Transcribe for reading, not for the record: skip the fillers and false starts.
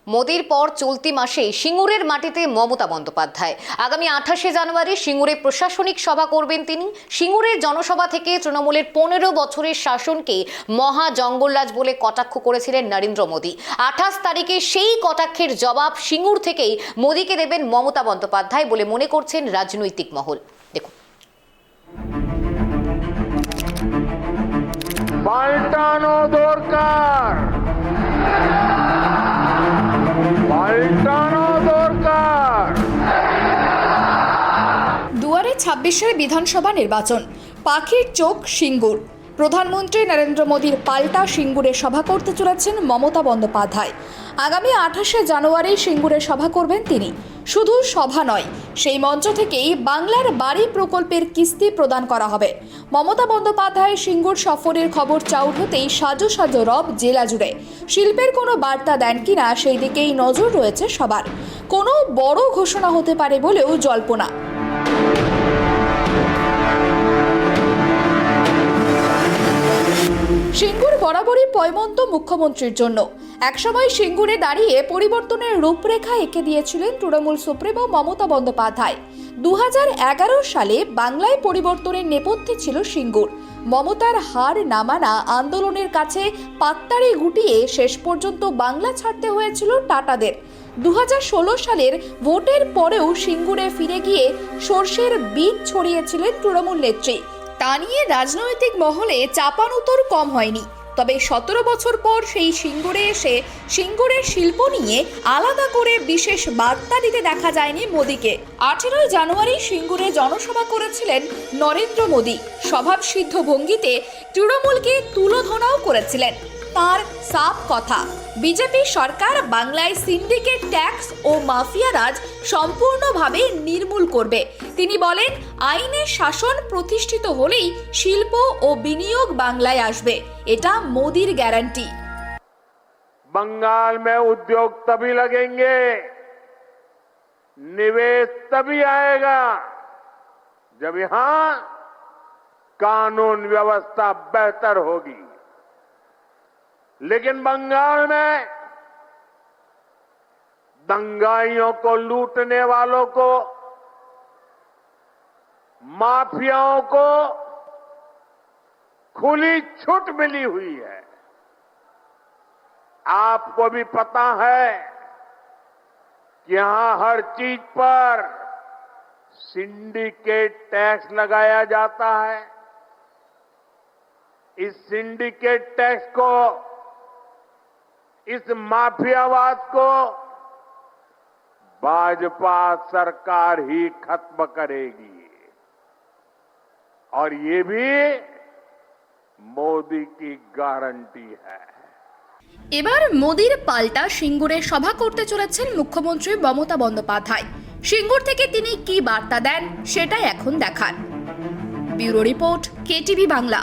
মোদির পর চলতি মাসে সিঙ্গুরের মাটিতে মমতা বন্দ্যোপাধ্যায় আগামী 28শে জানুয়ারি সিঙ্গুরে প্রশাসনিক সভা করবেন তিনি। সিঙ্গুরের জনসভা থেকে তৃণমূলের 15 বছরের শাসনকে মহা জঙ্গলরাজ বলে কটাক্ষ করেছিলেন নরেন্দ্র মোদী। 28 তারিখে সেই কটাক্ষের জবাব সিঙ্গুর থেকেই মোদীকে দেবেন মমতা বন্দ্যোপাধ্যায় বলে মনে করছেন রাজনৈতিক মহল। দেখুন, পাল্টানো দরকার, পাল্টানো দরকার। দুয়ারে 26-এর বিধানসভা নির্বাচন, পাখির চোখ সিঙ্গুর। প্রধানমন্ত্রী নরেন্দ্র মোদীর পাল্টা সিঙ্গুরে সভা করতে চলেছেন মমতা বন্দ্যোপাধ্যায়। আগামী 28শে জানুয়ারি সিঙ্গুরে সভা করবেন তিনি। শুধু সভা নয়, সেই মঞ্চ থেকেই বাংলার বাড়ি প্রকল্পের কিস্তি প্রদান করা হবে। মমতা বন্দ্যোপাধ্যায় সিঙ্গুর সফরের খবর চাউর হতেই সাজো সাজো রব জেলা জুড়ে। শিল্পের কোনো বার্তা দেন কিনা সেই দিকেই নজর রয়েছে সবার। কোনো বড় ঘোষণা হতে পারে বলেও জল্পনা। সিঙ্গুর বরাবরই পয়মন্ত মুখ্যমন্ত্রীর জন্য। একসময় সিঙ্গুরে দাঁড়িয়ে পরিবর্তনের রূপরেখা এঁকে দিয়েছিলেন তৃণমূল সুপ্রিমো মমতা বন্দ্যোপাধ্যায়। 2011 সালে বাংলায় পরিবর্তনের নেপথ্যে ছিল সিঙ্গুর। মমতার হার না মানা আন্দোলনের কাছে পাত্তারি গুটিয়ে শেষ পর্যন্ত বাংলা ছাড়তে হয়েছিল টাটাদের। 2016 সালের ভোটের পরেও সিঙ্গুরে ফিরে গিয়ে সর্ষের বীজ ছড়িয়েছিলেন তৃণমূল নেত্রী। তা নিয়ে রাজনৈতিক মহলে চাপানুতোর কম হয়নি। তবে 17 বছর পর সেই সিঙ্গুরে এসে সিঙ্গুরের শিল্প নিয়ে আলাদা করে বিশেষ বার্তা দিতে দেখা যায়নি মোদীকে। 18 জানুয়ারি সিঙ্গুরে জনসভা করেছিলেন নরেন্দ্র মোদী। স্বভাবসিদ্ধ ভঙ্গিতে তৃণমূলকে তুলোধনাও করেছিলেন। তার সাফ কথা, বিজেপি সরকার বাংলায় সিন্ডিকেট ট্যাক্স ও মাফিয়া রাজ সম্পূর্ণভাবে নির্মূল করবে। তিনি বলেন, আইনের শাসন প্রতিষ্ঠিত হলেই শিল্প ও বিনিয়োগ বাংলায় আসবে। এটা মোদির গ্যারান্টি। बंगाल में उद्योग तभी लगेंगे, निवेश तभी आएगा जब यहां कानून व्यवस्था बेहतर होगी। लेकिन बंगाल में दंगाइयों को, लूटने वालों को, माफियाओं को खुली छूट मिली हुई है। आपको भी पता है कि यहां हर चीज पर सिंडिकेट टैक्स लगाया जाता है। इस सिंडिकेट टैक्स को, इस माफियावाद को भाजपा सरकार ही खत्म करेगी और ये भी मोदी की गारंटी है। এবার মোদির পাল্টা সিঙ্গুরে সভা করতে চলেছেন মুখ্যমন্ত্রী মমতা বন্দ্যোপাধ্যায়। সিঙ্গুর থেকে তিনি কি বার্তা দেন সেটাই এখন দেখার। Bureau report, KTV Bangla.